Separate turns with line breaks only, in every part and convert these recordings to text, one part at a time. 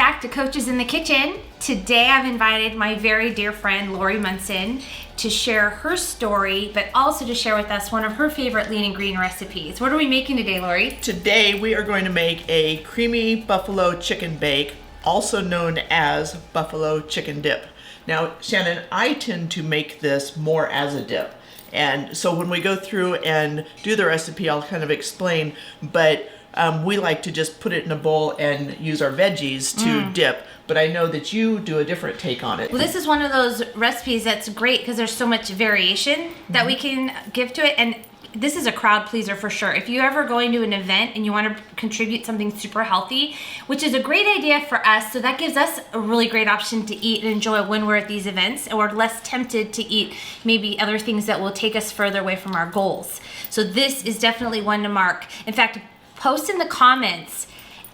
back to Coaches in the Kitchen. Today I've invited my very dear friend Lori Munson to share her story, but also to share with us one of her favorite lean and green recipes. What are we making today, Lori?
Today we are going to make a creamy buffalo chicken bake, also known as buffalo chicken dip. Now, Shannon, I tend to make this more as a dip. And so when we go through and do the recipe, I'll kind of explain, but we like to just put it in a bowl and use our veggies to dip. But I know that you do a different take on it.
Well, this is one of those recipes that's great because there's so much variation that we can give to it. And this is a crowd pleaser for sure. If you're ever going to an event and you want to contribute something super healthy, which is a great idea for us, so that gives us a really great option to eat and enjoy when we're at these events, and we're less tempted to eat maybe other things that will take us further away from our goals. So this is definitely one to mark. In fact, post in the comments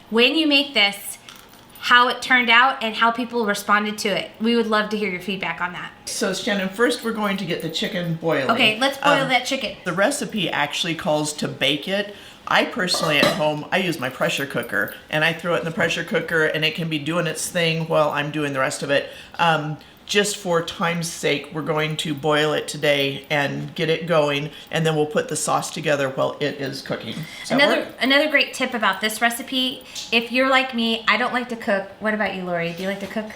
when you make this, how it turned out and how people responded to it. We would love to hear your feedback on that.
So Shannon, first we're going to get the chicken boiling.
Okay, let's boil that chicken.
The recipe actually calls to bake it. I personally at home, I use my pressure cooker and I throw it in the pressure cooker and it can be doing its thing while I'm doing the rest of it. Just for time's sake, we're going to boil it today and get it going, and then we'll put the sauce together while it is cooking.
Another great tip about this recipe, if you're like me, I don't like to cook. What about you, Lori? Do you like to cook?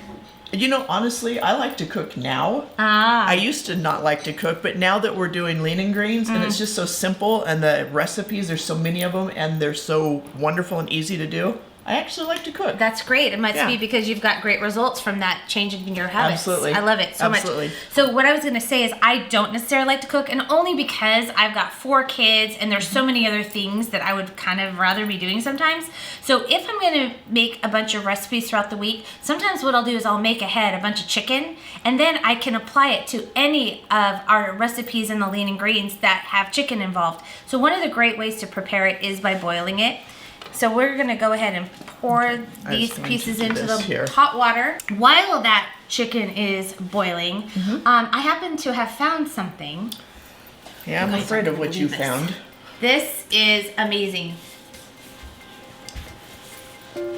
You know, honestly, I like to cook now. I used to not like to cook, but now that we're doing lean and greens, and it's just so simple, and the recipes, there's so many of them, and they're so wonderful and easy to do, I actually like to cook.
That's great. It must be because you've got great results from that change in your habits.
Absolutely.
I love it so much. So what I was going to say is I don't necessarily like to cook, and only because I've got 4 kids and there's so many other things that I would kind of rather be doing sometimes. So if I'm going to make a bunch of recipes throughout the week, sometimes what I'll do is I'll make ahead a bunch of chicken, and then I can apply it to any of our recipes in the lean and greens that have chicken involved. So one of the great ways to prepare it is by boiling it. So we're going to go ahead and pour these pieces into the hot water. While that chicken is boiling, I happen to have found something.
Yeah, I'm afraid of what you found.
This is amazing.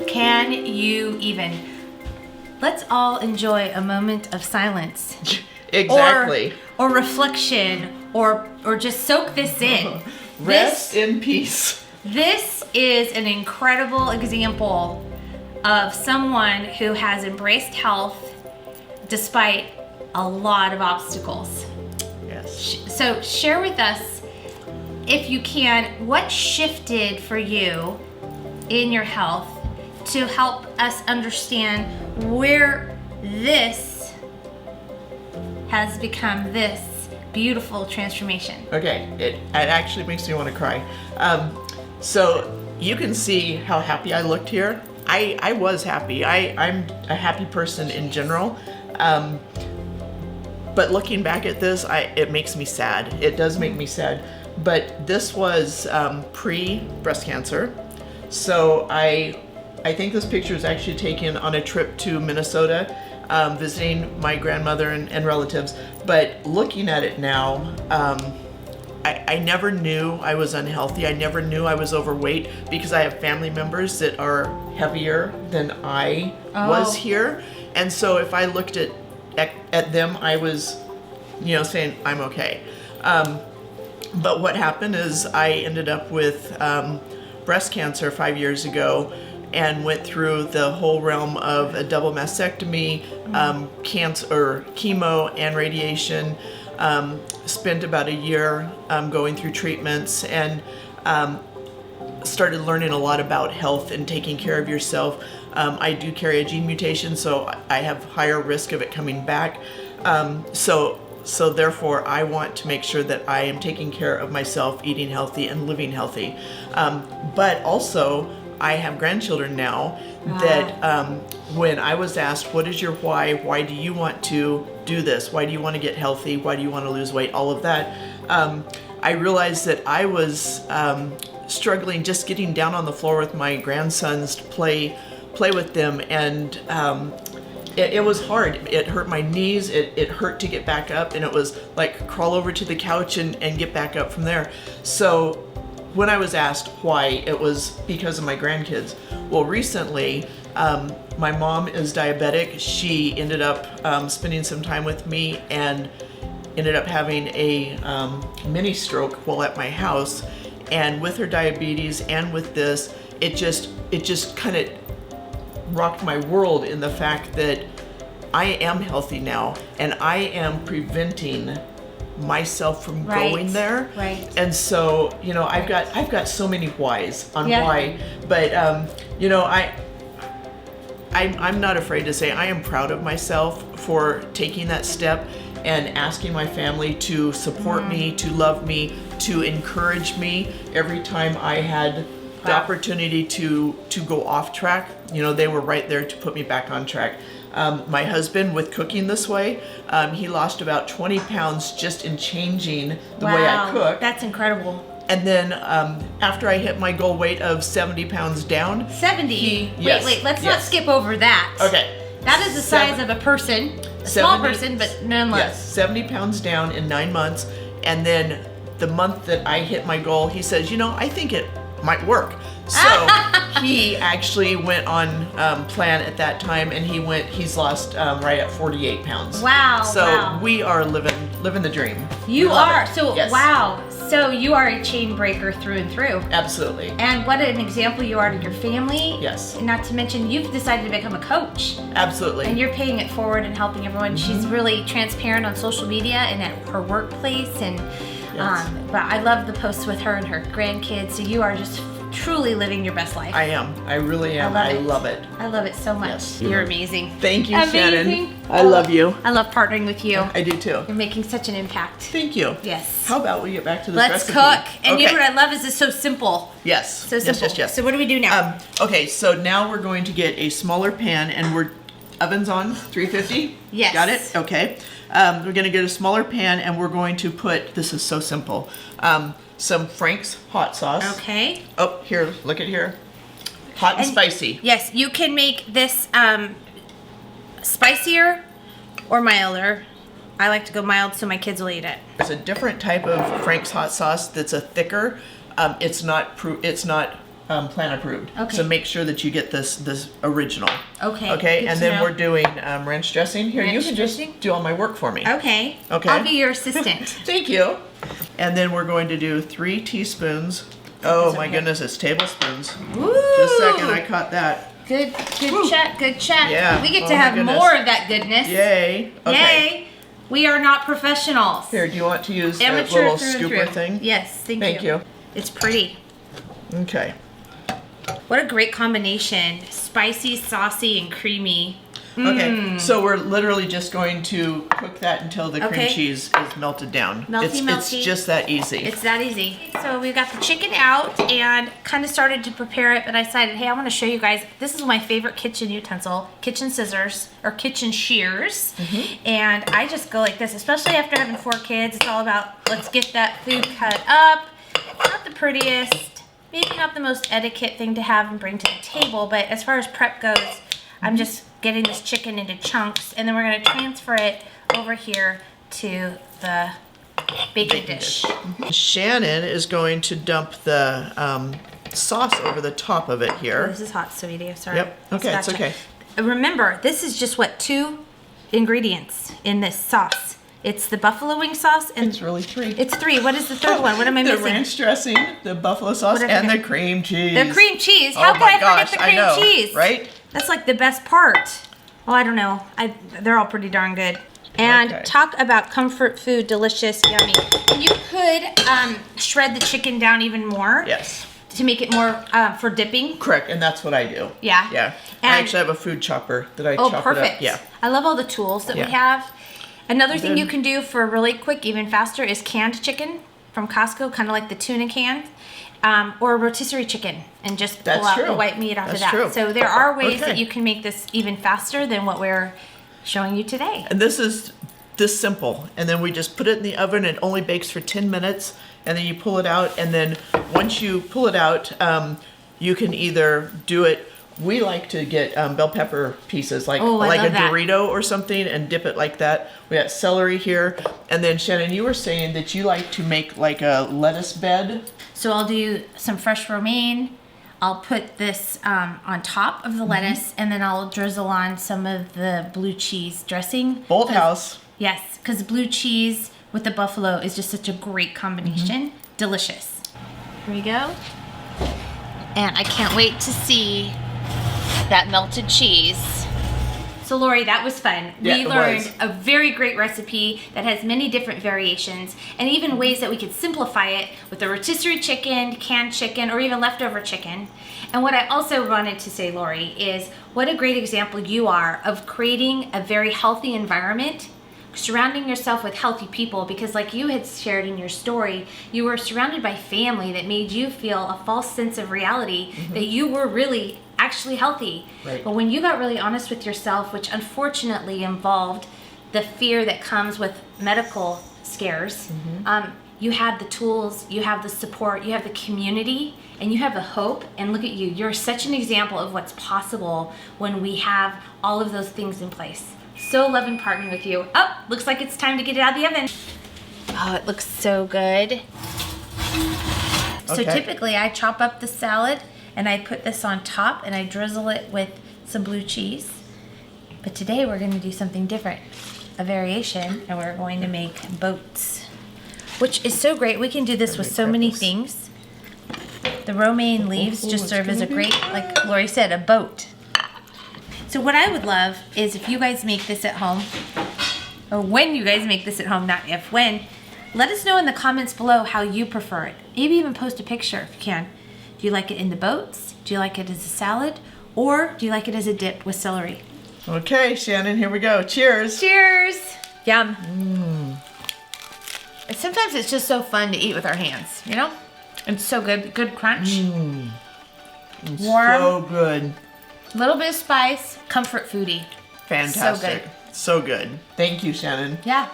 Can you even? Let's all enjoy a moment of silence.
Exactly.
Or reflection, or just soak this in.
Rest in peace.
This is an incredible example of someone who has embraced health despite a lot of obstacles.
Yes.
So share with us, if you can, what shifted for you in your health to help us understand where this has become this beautiful transformation.
Okay, it actually makes me want to cry. So you can see how happy I looked here. I was happy. I'm a happy person in general. But looking back at this, it makes me sad. It does make me sad. But this was pre-breast cancer. So I think this picture is actually taken on a trip to Minnesota, visiting my grandmother and relatives. But looking at it now, I never knew I was unhealthy. I never knew I was overweight because I have family members that are heavier than I was here. And so if I looked at them, I was, saying I'm okay. But what happened is I ended up with breast cancer 5 years ago and went through the whole realm of a double mastectomy, cancer, chemo and radiation. Spent about a year going through treatments and started learning a lot about health and taking care of yourself. I do carry a gene mutation, so I have higher risk of it coming back. So therefore, I want to make sure that I am taking care of myself, eating healthy and living healthy. But also, I have grandchildren now that when I was asked, what is your why do you want to do this? Why do you want to get healthy? Why do you want to lose weight? All of that. I realized that I was struggling just getting down on the floor with my grandsons to play with them. And it was hard. It hurt my knees. It hurt to get back up. And it was like crawl over to the couch and get back up from there. So when I was asked why, it was because of my grandkids. Well, recently, My mom is diabetic. She ended up spending some time with me and ended up having a mini stroke while at my house. And with her diabetes and with this, it just kind of rocked my world in the fact that I am healthy now and I am preventing myself from going there.
Right.
And so, you know, I've got so many whys on why, but you know, I'm not afraid to say I am proud of myself for taking that step and asking my family to support me, to love me, to encourage me every time I had the opportunity to go off track. You know, they were right there to put me back on track. My husband, with cooking this way, he lost about 20 pounds just in changing the way I cook.
That's incredible.
And then after I hit my goal weight of 70 pounds down.
70? Wait, let's not skip over that.
Okay.
That is the size of a person, a small person, but nonetheless.
Yes, 70 pounds down in 9 months. And then the month that I hit my goal, he says, you know, I think it might work. So he actually went on plan at that time, and he's lost right at 48 pounds.
Wow.
So we are living the dream.
You are. So
yes.
Wow. So you are a chain breaker through and through.
Absolutely.
And what an example you are to your family.
Yes.
And not to mention, you've decided to become a coach.
Absolutely.
And you're paying it forward and helping everyone. She's really transparent on social media and at her workplace. And but I love the posts with her and her grandkids. So you are just truly living your best life.
I am. I really am. I love it.
I love it so much.
Yes.
You're amazing.
Thank you,
amazing.
Shannon. I love you.
I love partnering with you.
I do too.
You're making such an impact.
Thank you.
Yes.
How about we get back to this
Let's
recipe?
cook. And
okay.
you know what I love is it's so simple.
Yes.
So simple.
Yes.
So what do we do now?
Okay, so now we're going to get a smaller pan, and we're oven's on 350.
Yes.
Got it? Okay. We're going to get a smaller pan, and we're going to put, this is so simple, some Frank's hot sauce.
Okay.
Oh, here, look at here. Hot and spicy.
Yes, you can make this spicier or milder. I like to go mild so my kids will eat it.
There's a different type of Frank's hot sauce that's a thicker. It's not plan approved.
Okay.
So make sure that you get this original.
Okay.
Okay,
good
and
to
then
know.
we're doing ranch dressing. Here, you
Ranch
can
dressing?
just do all my work for me.
Okay.
Okay.
I'll be your assistant.
Thank you. And then we're going to do 3 teaspoons. Oh my
okay.
goodness, it's tablespoons.
Woo!
Just a second, I caught that.
Good chat, good chat.
Yeah.
We get
Oh
to
my
have
goodness.
more of that goodness.
Yay. Okay.
Yay. We are not professionals.
Here, do you want to use that
Amateur
little
through and
scooper
through.
thing?
Yes, thank you. It's pretty.
Okay.
What a great combination. Spicy, saucy, and creamy.
Okay, so we're literally just going to cook that until the cream cheese is melted down.
Melty.
It's just that easy.
It's that easy. So we got the chicken out and kind of started to prepare it, but I decided, hey, I want to show you guys. This is my favorite kitchen utensil, kitchen scissors or kitchen shears. And I just go like this, especially after having 4 kids. It's all about, let's get that food cut up. Not the prettiest, maybe not the most etiquette thing to have and bring to the table, but as far as prep goes, I'm just getting this chicken into chunks, and then we're going to transfer it over here to the baking dish.
Shannon is going to dump the sauce over the top of it here.
Oh, this is hot, sweetie. Sorry.
Yep. Okay, it's okay.
Remember, this is just what 2 ingredients in this sauce. It's the buffalo wing sauce, and
It's really 3.
it's 3. What is the third one? What am I
The
missing?
ranch dressing, the buffalo sauce,
What did I
and the
forget?
cream cheese.
The cream cheese.
Oh
How could
my
I
gosh,
forget the cream
I know,
cheese?
right?
That's like the best part. Well, I don't know. They're all pretty darn good. And
Okay.
talk about comfort food, delicious, yummy. You could shred the chicken down even more.
Yes.
To make it more for dipping.
Correct, and that's what I do.
Yeah.
Yeah.
And-
I actually have a food chopper that I
Oh,
chop
perfect.
it up. Yeah.
I love all the tools that
Yeah.
we have. Another thing
Then-
you can do for really quick, even faster, is canned chicken from Costco, kind of like the tuna can, or rotisserie chicken, and just pull
That's
out
true.
the white meat after
That's
that.
true.
So there are ways
Okay.
that you can make this even faster than what we're showing you today.
And this is this simple. And then we just put it in the oven. It only bakes for 10 minutes. And then you pull it out. And then once you pull it out, you can either do it. We like to get bell pepper pieces, like
Oh, I
like a
love that.
Dorito or something, and dip it like that. We got celery here. And then Shannon, you were saying that you like to make like a lettuce bed.
So I'll do some fresh romaine. I'll put this on top of the lettuce, and then I'll drizzle on some of the blue cheese dressing.
Bolthouse.
Yes, because blue cheese with the buffalo is just such a great combination. Delicious. Here we go. And I can't wait to see that melted cheese. So Lori, that was fun.
Yeah,
we learned a very great recipe that has many different variations and even ways that we could simplify it with the rotisserie chicken, canned chicken, or even leftover chicken. And what I also wanted to say, Lori, is what a great example you are of creating a very healthy environment, surrounding yourself with healthy people, because like you had shared in your story, you were surrounded by family that made you feel a false sense of reality that you were really actually healthy.
Right.
But when you got really honest with yourself, which unfortunately involved the fear that comes with medical scares, you had the tools, you have the support, you have the community, and you have the hope. And look at you, you're such an example of what's possible when we have all of those things in place. So loving partnering with you. Oh, looks like it's time to get it out of the oven. Oh, it looks so good. So typically I chop up the salad and I put this on top and I drizzle it with some blue cheese. But today we're going to do something different, a variation, and we're going to make boats, which is so great. We can do this with so many things. The romaine leaves just serve as a great, like Lori said, a boat. So what I would love is if you guys make this at home, or when you guys make this at home, not if, when, let us know in the comments below how you prefer it. Maybe even post a picture if you can. Do you like it in the boats? Do you like it as a salad? Or do you like it as a dip with celery?
Okay, Shannon, here we go. Cheers.
Cheers. Yum. And sometimes it's just so fun to eat with our hands, you know? It's so good. Good crunch.
It's
Warm.
so good.
A little bit of spice. Comfort foodie.
Fantastic.
So good.
So good. Thank you, Shannon.
Yeah.